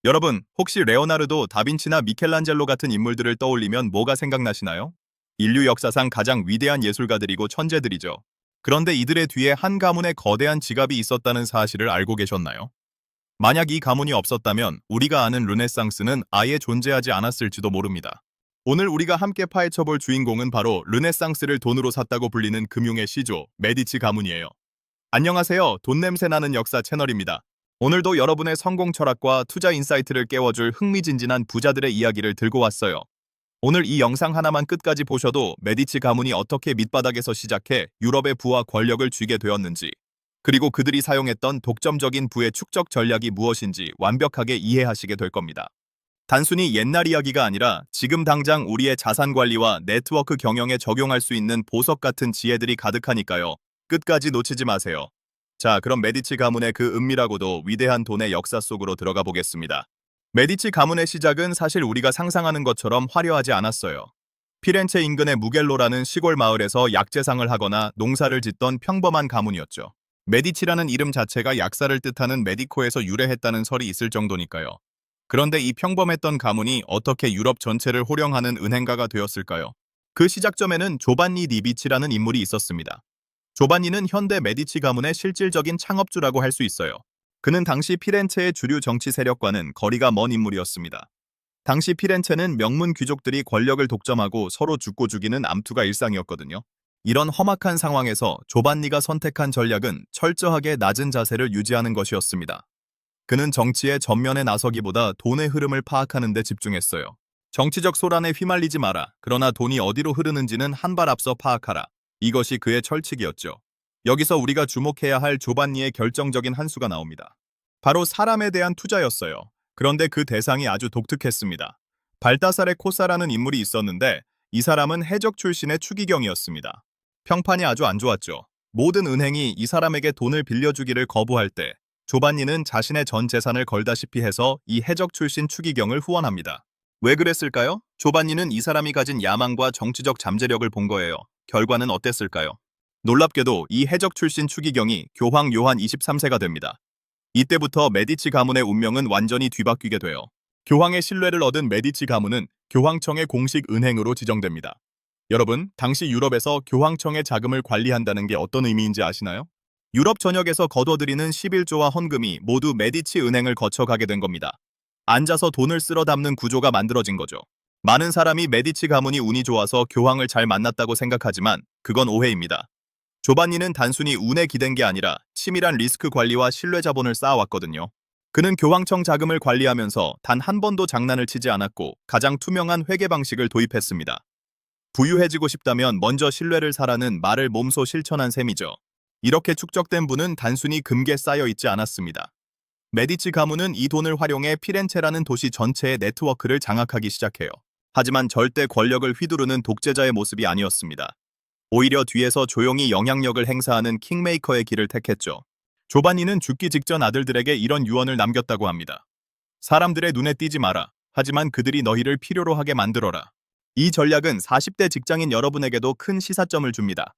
여러분, 혹시 레오나르도, 다빈치나 미켈란젤로 같은 인물들을 떠올리면 뭐가 생각나시나요? 인류 역사상 가장 위대한 예술가들이고 천재들이죠. 그런데 이들의 뒤에 한 가문의 거대한 지갑이 있었다는 사실을 알고 계셨나요? 만약 이 가문이 없었다면 우리가 아는 르네상스는 아예 존재하지 않았을지도 모릅니다. 오늘 우리가 함께 파헤쳐볼 주인공은 바로 르네상스를 돈으로 샀다고 불리는 금융의 시조, 메디치 가문이에요. 안녕하세요. 돈 냄새 나는 역사 채널입니다. 오늘도 여러분의 성공 철학과 투자 인사이트를 깨워줄 흥미진진한 부자들의 이야기를 들고 왔어요. 오늘 이 영상 하나만 끝까지 보셔도 메디치 가문이 어떻게 밑바닥에서 시작해 유럽의 부와 권력을 쥐게 되었는지, 그리고 그들이 사용했던 독점적인 부의 축적 전략이 무엇인지 완벽하게 이해하시게 될 겁니다. 단순히 옛날 이야기가 아니라 지금 당장 우리의 자산 관리와 네트워크 경영에 적용할 수 있는 보석 같은 지혜들이 가득하니까요. 끝까지 놓치지 마세요. 자, 그럼 메디치 가문의 그 은밀하고도 위대한 돈의 역사 속으로 들어가 보겠습니다. 메디치 가문의 시작은 사실 우리가 상상하는 것처럼 화려하지 않았어요. 피렌체 인근의 무겔로라는 시골 마을에서 약재상을 하거나 농사를 짓던 평범한 가문이었죠. 메디치라는 이름 자체가 약사를 뜻하는 메디코에서 유래했다는 설이 있을 정도니까요. 그런데 이 평범했던 가문이 어떻게 유럽 전체를 호령하는 은행가가 되었을까요? 그 시작점에는 조반니 니비치라는 인물이 있었습니다. 조반니는 현대 메디치 가문의 실질적인 창업주라고 할 수 있어요. 그는 당시 피렌체의 주류 정치 세력과는 거리가 먼 인물이었습니다. 당시 피렌체는 명문 귀족들이 권력을 독점하고 서로 죽고 죽이는 암투가 일상이었거든요. 이런 험악한 상황에서 조반니가 선택한 전략은 철저하게 낮은 자세를 유지하는 것이었습니다. 그는 정치의 전면에 나서기보다 돈의 흐름을 파악하는 데 집중했어요. 정치적 소란에 휘말리지 마라. 그러나 돈이 어디로 흐르는지는 한 발 앞서 파악하라. 이것이 그의 철칙이었죠. 여기서 우리가 주목해야 할 조반니의 결정적인 한 수가 나옵니다. 바로 사람에 대한 투자였어요. 그런데 그 대상이 아주 독특했습니다. 발다사레 코사라는 인물이 있었는데 이 사람은 해적 출신의 추기경이었습니다. 평판이 아주 안 좋았죠. 모든 은행이 이 사람에게 돈을 빌려주기를 거부할 때 조반니는 자신의 전 재산을 걸다시피 해서 이 해적 출신 추기경을 후원합니다. 왜 그랬을까요? 조반니는 이 사람이 가진 야망과 정치적 잠재력을 본 거예요. 결과는 어땠을까요? 놀랍게도 이 해적 출신 추기경이 교황 요한 23세가 됩니다. 이때부터 메디치 가문의 운명은 완전히 뒤바뀌게 돼요. 교황의 신뢰를 얻은 메디치 가문은 교황청의 공식 은행으로 지정됩니다. 여러분, 당시 유럽에서 교황청의 자금을 관리한다는 게 어떤 의미인지 아시나요? 유럽 전역에서 거둬들이는 11조와 헌금이 모두 메디치 은행을 거쳐가게 된 겁니다. 앉아서 돈을 쓸어 담는 구조가 만들어진 거죠. 많은 사람이 메디치 가문이 운이 좋아서 교황을 잘 만났다고 생각하지만 그건 오해입니다. 조반니는 단순히 운에 기댄 게 아니라 치밀한 리스크 관리와 신뢰 자본을 쌓아왔거든요. 그는 교황청 자금을 관리하면서 단 한 번도 장난을 치지 않았고 가장 투명한 회계 방식을 도입했습니다. 부유해지고 싶다면 먼저 신뢰를 사라는 말을 몸소 실천한 셈이죠. 이렇게 축적된 부는 단순히 금괴 쌓여 있지 않았습니다. 메디치 가문은 이 돈을 활용해 피렌체라는 도시 전체의 네트워크를 장악하기 시작해요. 하지만 절대 권력을 휘두르는 독재자의 모습이 아니었습니다. 오히려 뒤에서 조용히 영향력을 행사하는 킹메이커의 길을 택했죠. 조반니는 죽기 직전 아들들에게 이런 유언을 남겼다고 합니다. 사람들의 눈에 띄지 마라. 하지만 그들이 너희를 필요로 하게 만들어라. 이 전략은 40대 직장인 여러분에게도 큰 시사점을 줍니다.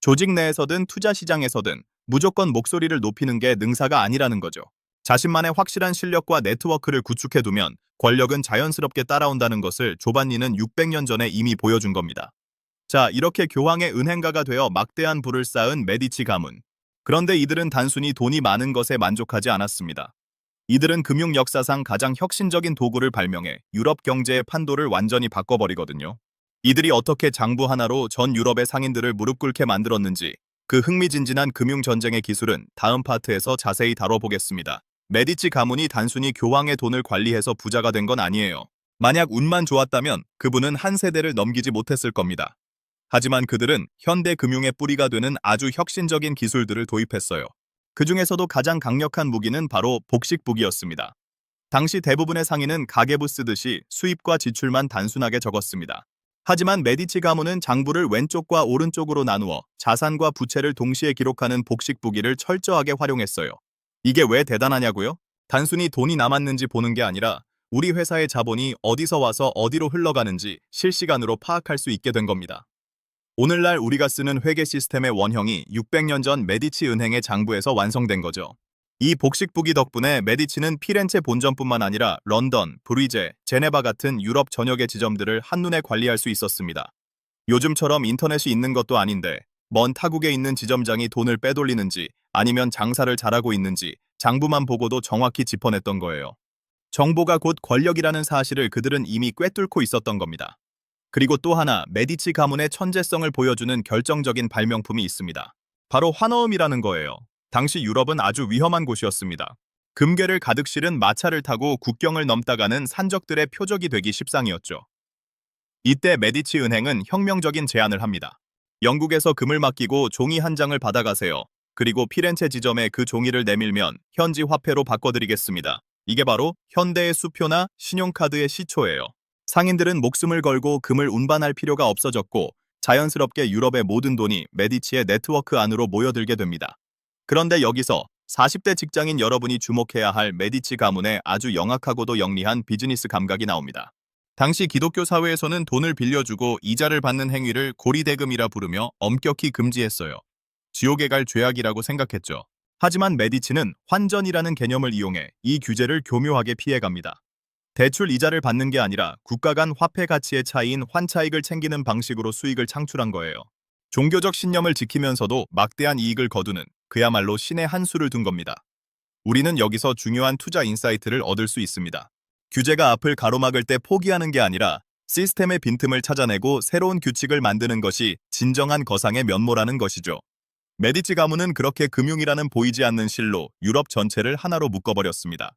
조직 내에서든 투자 시장에서든 무조건 목소리를 높이는 게 능사가 아니라는 거죠. 자신만의 확실한 실력과 네트워크를 구축해두면 권력은 자연스럽게 따라온다는 것을 조반니는 600년 전에 이미 보여준 겁니다. 자, 이렇게 교황의 은행가가 되어 막대한 부를 쌓은 메디치 가문. 그런데 이들은 단순히 돈이 많은 것에 만족하지 않았습니다. 이들은 금융 역사상 가장 혁신적인 도구를 발명해 유럽 경제의 판도를 완전히 바꿔버리거든요. 이들이 어떻게 장부 하나로 전 유럽의 상인들을 무릎 꿇게 만들었는지, 그 흥미진진한 금융 전쟁의 기술은 다음 파트에서 자세히 다뤄보겠습니다. 메디치 가문이 단순히 교황의 돈을 관리해서 부자가 된 건 아니에요. 만약 운만 좋았다면 그분은 한 세대를 넘기지 못했을 겁니다. 하지만 그들은 현대 금융의 뿌리가 되는 아주 혁신적인 기술들을 도입했어요. 그 중에서도 가장 강력한 무기는 바로 복식북이었습니다. 당시 대부분의 상인은 가계부 쓰듯이 수입과 지출만 단순하게 적었습니다. 하지만 메디치 가문은 장부를 왼쪽과 오른쪽으로 나누어 자산과 부채를 동시에 기록하는 복식북이를 철저하게 활용했어요. 이게 왜 대단하냐고요? 단순히 돈이 남았는지 보는 게 아니라 우리 회사의 자본이 어디서 와서 어디로 흘러가는지 실시간으로 파악할 수 있게 된 겁니다. 오늘날 우리가 쓰는 회계 시스템의 원형이 600년 전 메디치 은행의 장부에서 완성된 거죠. 이 복식부기 덕분에 메디치는 피렌체 본점뿐만 아니라 런던, 브리제, 제네바 같은 유럽 전역의 지점들을 한눈에 관리할 수 있었습니다. 요즘처럼 인터넷이 있는 것도 아닌데 먼 타국에 있는 지점장이 돈을 빼돌리는지 아니면 장사를 잘하고 있는지 장부만 보고도 정확히 짚어냈던 거예요. 정보가 곧 권력이라는 사실을 그들은 이미 꿰뚫고 있었던 겁니다. 그리고 또 하나 메디치 가문의 천재성을 보여주는 결정적인 발명품이 있습니다. 바로 환어음이라는 거예요. 당시 유럽은 아주 위험한 곳이었습니다. 금괴를 가득 실은 마차를 타고 국경을 넘다가는 산적들의 표적이 되기 십상이었죠. 이때 메디치 은행은 혁명적인 제안을 합니다. 영국에서 금을 맡기고 종이 한 장을 받아가세요. 그리고 피렌체 지점에 그 종이를 내밀면 현지 화폐로 바꿔드리겠습니다. 이게 바로 현대의 수표나 신용카드의 시초예요. 상인들은 목숨을 걸고 금을 운반할 필요가 없어졌고 자연스럽게 유럽의 모든 돈이 메디치의 네트워크 안으로 모여들게 됩니다. 그런데 여기서 40대 직장인 여러분이 주목해야 할 메디치 가문의 아주 영악하고도 영리한 비즈니스 감각이 나옵니다. 당시 기독교 사회에서는 돈을 빌려주고 이자를 받는 행위를 고리대금이라 부르며 엄격히 금지했어요. 지옥에 갈 죄악이라고 생각했죠. 하지만 메디치는 환전이라는 개념을 이용해 이 규제를 교묘하게 피해갑니다. 대출 이자를 받는 게 아니라 국가 간 화폐 가치의 차이인 환차익을 챙기는 방식으로 수익을 창출한 거예요. 종교적 신념을 지키면서도 막대한 이익을 거두는 그야말로 신의 한 수를 둔 겁니다. 우리는 여기서 중요한 투자 인사이트를 얻을 수 있습니다. 규제가 앞을 가로막을 때 포기하는 게 아니라 시스템의 빈틈을 찾아내고 새로운 규칙을 만드는 것이 진정한 거상의 면모라는 것이죠. 메디치 가문은 그렇게 금융이라는 보이지 않는 실로 유럽 전체를 하나로 묶어버렸습니다.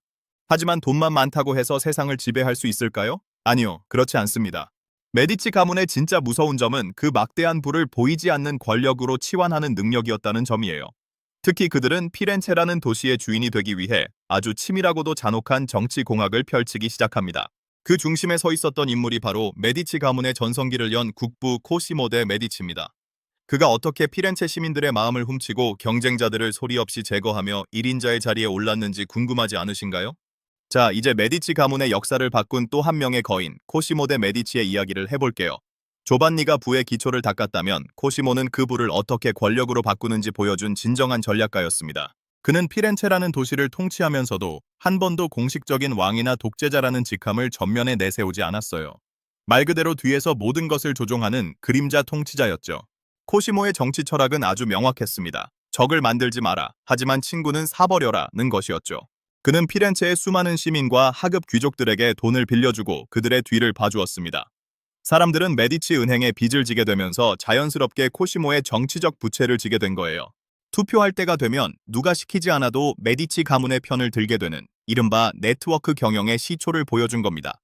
하지만 돈만 많다고 해서 세상을 지배할 수 있을까요? 아니요, 그렇지 않습니다. 메디치 가문의 진짜 무서운 점은 그 막대한 부를 보이지 않는 권력으로 치환하는 능력이었다는 점이에요. 특히 그들은 피렌체라는 도시의 주인이 되기 위해 아주 치밀하고도 잔혹한 정치 공학을 펼치기 시작합니다. 그 중심에 서 있었던 인물이 바로 메디치 가문의 전성기를 연 국부 코시모 데 메디치입니다. 그가 어떻게 피렌체 시민들의 마음을 훔치고 경쟁자들을 소리 없이 제거하며 1인자의 자리에 올랐는지 궁금하지 않으신가요? 자, 이제 메디치 가문의 역사를 바꾼 또 한 명의 거인, 코시모 데 메디치의 이야기를 해볼게요. 조반니가 부의 기초를 닦았다면 코시모는 그 부를 어떻게 권력으로 바꾸는지 보여준 진정한 전략가였습니다. 그는 피렌체라는 도시를 통치하면서도 한 번도 공식적인 왕이나 독재자라는 직함을 전면에 내세우지 않았어요. 말 그대로 뒤에서 모든 것을 조종하는 그림자 통치자였죠. 코시모의 정치 철학은 아주 명확했습니다. 적을 만들지 마라. 하지만 친구는 사버려라는 것이었죠. 그는 피렌체의 수많은 시민과 하급 귀족들에게 돈을 빌려주고 그들의 뒤를 봐주었습니다. 사람들은 메디치 은행에 빚을 지게 되면서 자연스럽게 코시모의 정치적 부채를 지게 된 거예요. 투표할 때가 되면 누가 시키지 않아도 메디치 가문의 편을 들게 되는 이른바 네트워크 경영의 시초를 보여준 겁니다.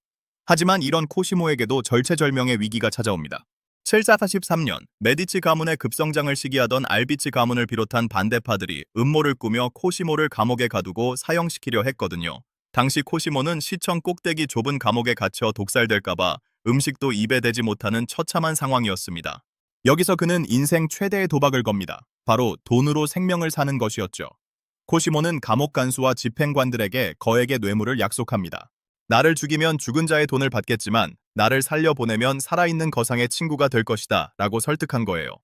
하지만 이런 코시모에게도 절체절명의 위기가 찾아옵니다. 743년 메디치 가문의 급성장을 시기하던 알비치 가문을 비롯한 반대파들이 음모를 꾸며 코시모를 감옥에 가두고 사형시키려 했거든요. 당시 코시모는 시청 꼭대기 좁은 감옥에 갇혀 독살될까봐 음식도 입에 대지 못하는 처참한 상황이었습니다. 여기서 그는 인생 최대의 도박을 겁니다. 바로 돈으로 생명을 사는 것이었죠. 코시모는 감옥 간수와 집행관들에게 거액의 뇌물을 약속합니다. 나를 죽이면 죽은 자의 돈을 받겠지만 나를 살려보내면 살아있는 거상의 친구가 될 것이다 라고 설득한 거예요.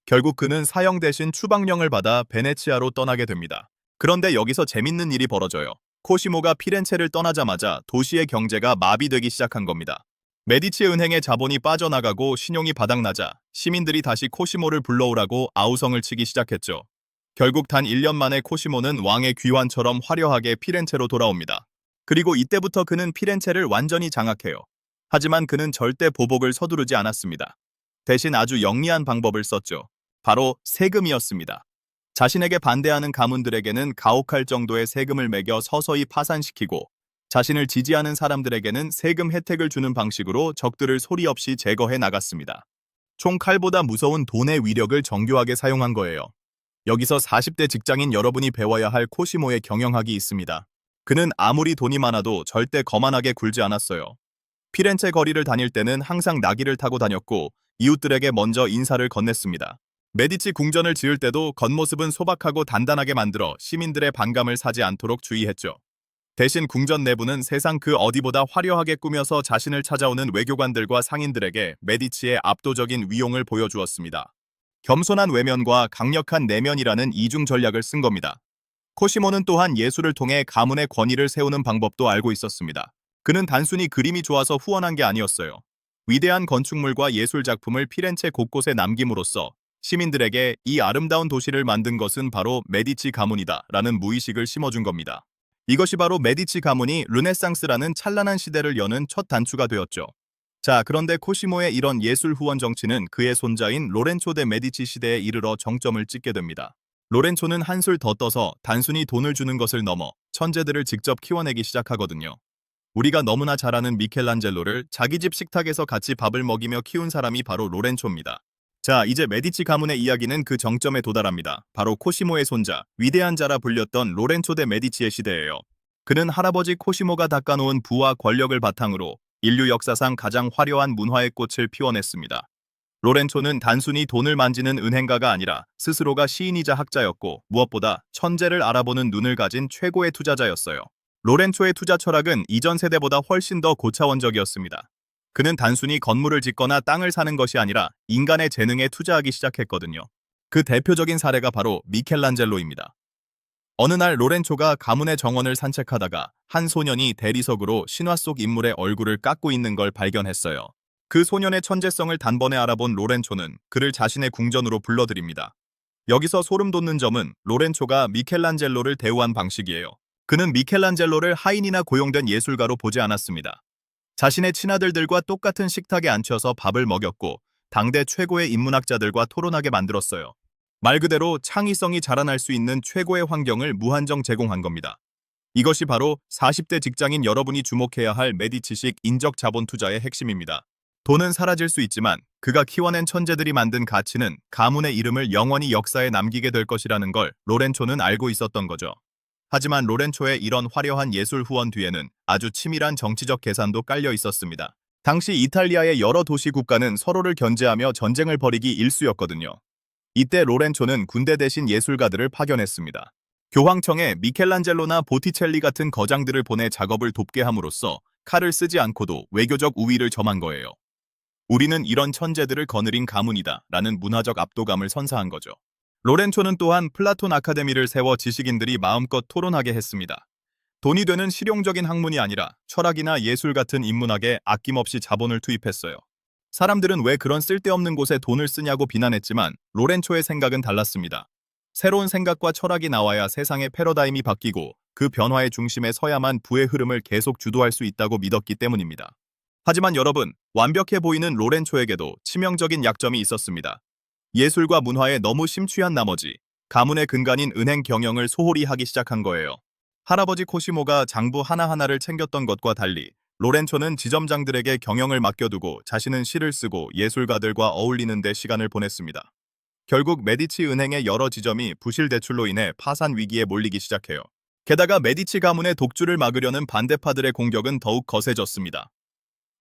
결국 그는 사형 대신 추방령을 받아 베네치아로 떠나게 됩니다. 그런데 여기서 재밌는 일이 벌어져요. 코시모가 피렌체를 떠나자마자 도시의 경제가 마비되기 시작한 겁니다. 메디치 은행의 자본이 빠져나가고 신용이 바닥나자 시민들이 다시 코시모를 불러오라고 아우성을 치기 시작했죠. 결국 단 1년 만에 코시모는 왕의 귀환처럼 화려하게 피렌체로 돌아옵니다. 그리고 이때부터 그는 피렌체를 완전히 장악해요. 하지만 그는 절대 보복을 서두르지 않았습니다. 대신 아주 영리한 방법을 썼죠. 바로 세금이었습니다. 자신에게 반대하는 가문들에게는 가혹할 정도의 세금을 매겨 서서히 파산시키고 자신을 지지하는 사람들에게는 세금 혜택을 주는 방식으로 적들을 소리 없이 제거해 나갔습니다. 총 칼보다 무서운 돈의 위력을 정교하게 사용한 거예요. 여기서 40대 직장인 여러분이 배워야 할 코시모의 경영학이 있습니다. 그는 아무리 돈이 많아도 절대 거만하게 굴지 않았어요. 피렌체 거리를 다닐 때는 항상 나귀를 타고 다녔고 이웃들에게 먼저 인사를 건넸습니다. 메디치 궁전을 지을 때도 겉모습은 소박하고 단단하게 만들어 시민들의 반감을 사지 않도록 주의했죠. 대신 궁전 내부는 세상 그 어디보다 화려하게 꾸며서 자신을 찾아오는 외교관들과 상인들에게 메디치의 압도적인 위용을 보여주었습니다. 겸손한 외면과 강력한 내면이라는 이중 전략을 쓴 겁니다. 코시모는 또한 예술을 통해 가문의 권위를 세우는 방법도 알고 있었습니다. 그는 단순히 그림이 좋아서 후원한 게 아니었어요. 위대한 건축물과 예술 작품을 피렌체 곳곳에 남김으로써 시민들에게 이 아름다운 도시를 만든 것은 바로 메디치 가문이다 라는 무의식을 심어준 겁니다. 이것이 바로 메디치 가문이 르네상스라는 찬란한 시대를 여는 첫 단추가 되었죠. 자, 그런데 코시모의 이런 예술 후원 정치는 그의 손자인 로렌초 데 메디치 시대에 이르러 정점을 찍게 됩니다. 로렌초는 한술 더 떠서 단순히 돈을 주는 것을 넘어 천재들을 직접 키워내기 시작하거든요. 우리가 너무나 잘 아는 미켈란젤로를 자기 집 식탁에서 같이 밥을 먹이며 키운 사람이 바로 로렌초입니다. 자, 이제 메디치 가문의 이야기는 그 정점에 도달합니다. 바로 코시모의 손자, 위대한 자라 불렸던 로렌초 데 메디치의 시대예요. 그는 할아버지 코시모가 닦아놓은 부와 권력을 바탕으로 인류 역사상 가장 화려한 문화의 꽃을 피워냈습니다. 로렌초는 단순히 돈을 만지는 은행가가 아니라 스스로가 시인이자 학자였고 무엇보다 천재를 알아보는 눈을 가진 최고의 투자자였어요. 로렌초의 투자 철학은 이전 세대보다 훨씬 더 고차원적이었습니다. 그는 단순히 건물을 짓거나 땅을 사는 것이 아니라 인간의 재능에 투자하기 시작했거든요. 그 대표적인 사례가 바로 미켈란젤로입니다. 어느 날 로렌초가 가문의 정원을 산책하다가 한 소년이 대리석으로 신화 속 인물의 얼굴을 깎고 있는 걸 발견했어요. 그 소년의 천재성을 단번에 알아본 로렌초는 그를 자신의 궁전으로 불러들입니다. 여기서 소름 돋는 점은 로렌초가 미켈란젤로를 대우한 방식이에요. 그는 미켈란젤로를 하인이나 고용된 예술가로 보지 않았습니다. 자신의 친아들들과 똑같은 식탁에 앉혀서 밥을 먹였고 당대 최고의 인문학자들과 토론하게 만들었어요. 말 그대로 창의성이 자라날 수 있는 최고의 환경을 무한정 제공한 겁니다. 이것이 바로 40대 직장인 여러분이 주목해야 할 메디치식 인적 자본 투자의 핵심입니다. 돈은 사라질 수 있지만 그가 키워낸 천재들이 만든 가치는 가문의 이름을 영원히 역사에 남기게 될 것이라는 걸 로렌초는 알고 있었던 거죠. 하지만 로렌초의 이런 화려한 예술 후원 뒤에는 아주 치밀한 정치적 계산도 깔려 있었습니다. 당시 이탈리아의 여러 도시 국가는 서로를 견제하며 전쟁을 벌이기 일쑤였거든요. 이때 로렌초는 군대 대신 예술가들을 파견했습니다. 교황청에 미켈란젤로나 보티첼리 같은 거장들을 보내 작업을 돕게 함으로써 칼을 쓰지 않고도 외교적 우위를 점한 거예요. 우리는 이런 천재들을 거느린 가문이다 라는 문화적 압도감을 선사한 거죠. 로렌초는 또한 플라톤 아카데미를 세워 지식인들이 마음껏 토론하게 했습니다. 돈이 되는 실용적인 학문이 아니라 철학이나 예술 같은 인문학에 아낌없이 자본을 투입했어요. 사람들은 왜 그런 쓸데없는 곳에 돈을 쓰냐고 비난했지만 로렌초의 생각은 달랐습니다. 새로운 생각과 철학이 나와야 세상의 패러다임이 바뀌고 그 변화의 중심에 서야만 부의 흐름을 계속 주도할 수 있다고 믿었기 때문입니다. 하지만 여러분, 완벽해 보이는 로렌초에게도 치명적인 약점이 있었습니다. 예술과 문화에 너무 심취한 나머지 가문의 근간인 은행 경영을 소홀히 하기 시작한 거예요. 할아버지 코시모가 장부 하나하나를 챙겼던 것과 달리 로렌초는 지점장들에게 경영을 맡겨두고 자신은 시를 쓰고 예술가들과 어울리는 데 시간을 보냈습니다. 결국 메디치 은행의 여러 지점이 부실 대출로 인해 파산 위기에 몰리기 시작해요. 게다가 메디치 가문의 독주를 막으려는 반대파들의 공격은 더욱 거세졌습니다.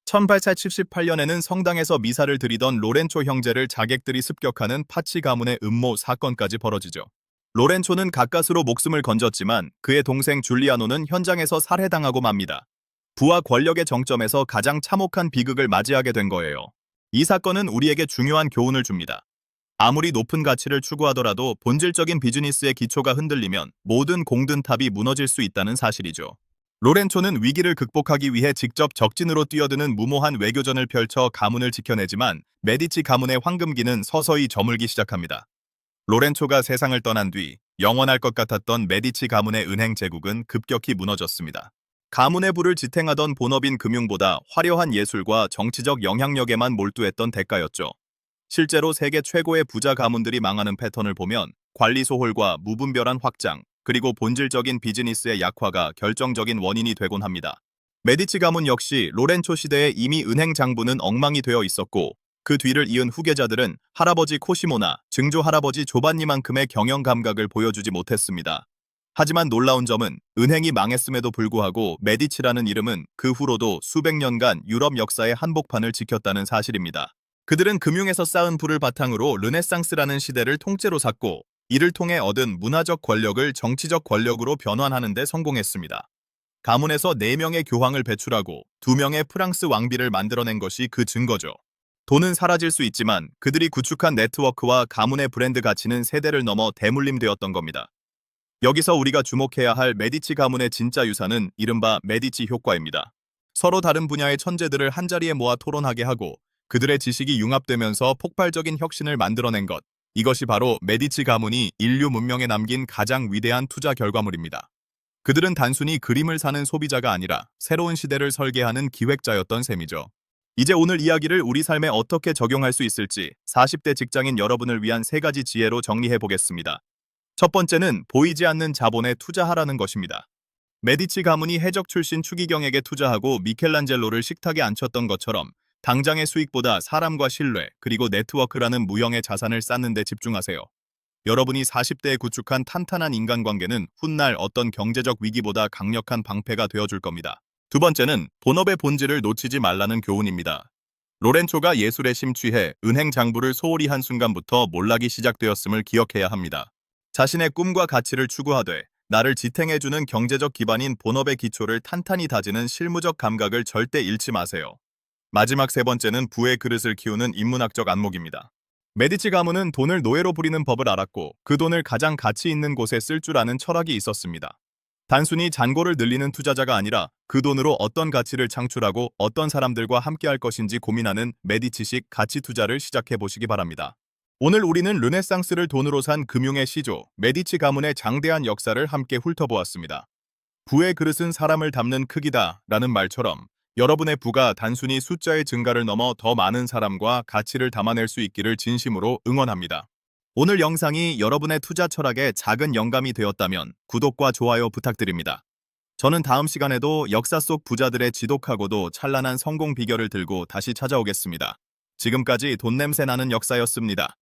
1878년에는 성당에서 미사를 드리던 로렌초 형제를 자객들이 습격하는 파치 가문의 음모 사건까지 벌어지죠. 로렌초는 가까스로 목숨을 건졌지만 그의 동생 줄리아노는 현장에서 살해당하고 맙니다. 부와 권력의 정점에서 가장 참혹한 비극을 맞이하게 된 거예요. 이 사건은 우리에게 중요한 교훈을 줍니다. 아무리 높은 가치를 추구하더라도 본질적인 비즈니스의 기초가 흔들리면 모든 공든탑이 무너질 수 있다는 사실이죠. 로렌초는 위기를 극복하기 위해 직접 적진으로 뛰어드는 무모한 외교전을 펼쳐 가문을 지켜내지만 메디치 가문의 황금기는 서서히 저물기 시작합니다. 로렌초가 세상을 떠난 뒤 영원할 것 같았던 메디치 가문의 은행 제국은 급격히 무너졌습니다. 가문의 부를 지탱하던 본업인 금융보다 화려한 예술과 정치적 영향력에만 몰두했던 대가였죠. 실제로 세계 최고의 부자 가문들이 망하는 패턴을 보면 관리 소홀과 무분별한 확장, 그리고 본질적인 비즈니스의 약화가 결정적인 원인이 되곤 합니다. 메디치 가문 역시 로렌초 시대에 이미 은행 장부는 엉망이 되어 있었고 그 뒤를 이은 후계자들은 할아버지 코시모나 증조 할아버지 조반니만큼의 경영 감각을 보여주지 못했습니다. 하지만 놀라운 점은 은행이 망했음에도 불구하고 메디치라는 이름은 그 후로도 수백 년간 유럽 역사의 한복판을 지켰다는 사실입니다. 그들은 금융에서 쌓은 부를 바탕으로 르네상스라는 시대를 통째로 샀고 이를 통해 얻은 문화적 권력을 정치적 권력으로 변환하는 데 성공했습니다. 가문에서 4명의 교황을 배출하고 2명의 프랑스 왕비를 만들어낸 것이 그 증거죠. 돈은 사라질 수 있지만 그들이 구축한 네트워크와 가문의 브랜드 가치는 세대를 넘어 대물림되었던 겁니다. 여기서 우리가 주목해야 할 메디치 가문의 진짜 유산은 이른바 메디치 효과입니다. 서로 다른 분야의 천재들을 한자리에 모아 토론하게 하고 그들의 지식이 융합되면서 폭발적인 혁신을 만들어낸 것. 이것이 바로 메디치 가문이 인류 문명에 남긴 가장 위대한 투자 결과물입니다. 그들은 단순히 그림을 사는 소비자가 아니라 새로운 시대를 설계하는 기획자였던 셈이죠. 이제 오늘 이야기를 우리 삶에 어떻게 적용할 수 있을지 40대 직장인 여러분을 위한 3가지 지혜로 정리해 보겠습니다. 첫 번째는 보이지 않는 자본에 투자하라는 것입니다. 메디치 가문이 해적 출신 추기경에게 투자하고 미켈란젤로를 식탁에 앉혔던 것처럼 당장의 수익보다 사람과 신뢰, 그리고 네트워크라는 무형의 자산을 쌓는 데 집중하세요. 여러분이 40대에 구축한 탄탄한 인간관계는 훗날 어떤 경제적 위기보다 강력한 방패가 되어줄 겁니다. 두 번째는 본업의 본질을 놓치지 말라는 교훈입니다. 로렌초가 예술에 심취해 은행 장부를 소홀히 한 순간부터 몰락이 시작되었음을 기억해야 합니다. 자신의 꿈과 가치를 추구하되 나를 지탱해주는 경제적 기반인 본업의 기초를 탄탄히 다지는 실무적 감각을 절대 잃지 마세요. 마지막 3번째는 부의 그릇을 키우는 인문학적 안목입니다. 메디치 가문은 돈을 노예로 부리는 법을 알았고 그 돈을 가장 가치 있는 곳에 쓸 줄 아는 철학이 있었습니다. 단순히 잔고를 늘리는 투자자가 아니라 그 돈으로 어떤 가치를 창출하고 어떤 사람들과 함께할 것인지 고민하는 메디치식 가치 투자를 시작해 보시기 바랍니다. 오늘 우리는 르네상스를 돈으로 산 금융의 시조, 메디치 가문의 장대한 역사를 함께 훑어보았습니다. 부의 그릇은 사람을 담는 크기다 라는 말처럼 여러분의 부가 단순히 숫자의 증가를 넘어 더 많은 사람과 가치를 담아낼 수 있기를 진심으로 응원합니다. 오늘 영상이 여러분의 투자 철학에 작은 영감이 되었다면 구독과 좋아요 부탁드립니다. 저는 다음 시간에도 역사 속 부자들의 지독하고도 찬란한 성공 비결을 들고 다시 찾아오겠습니다. 지금까지 돈 냄새 나는 역사였습니다.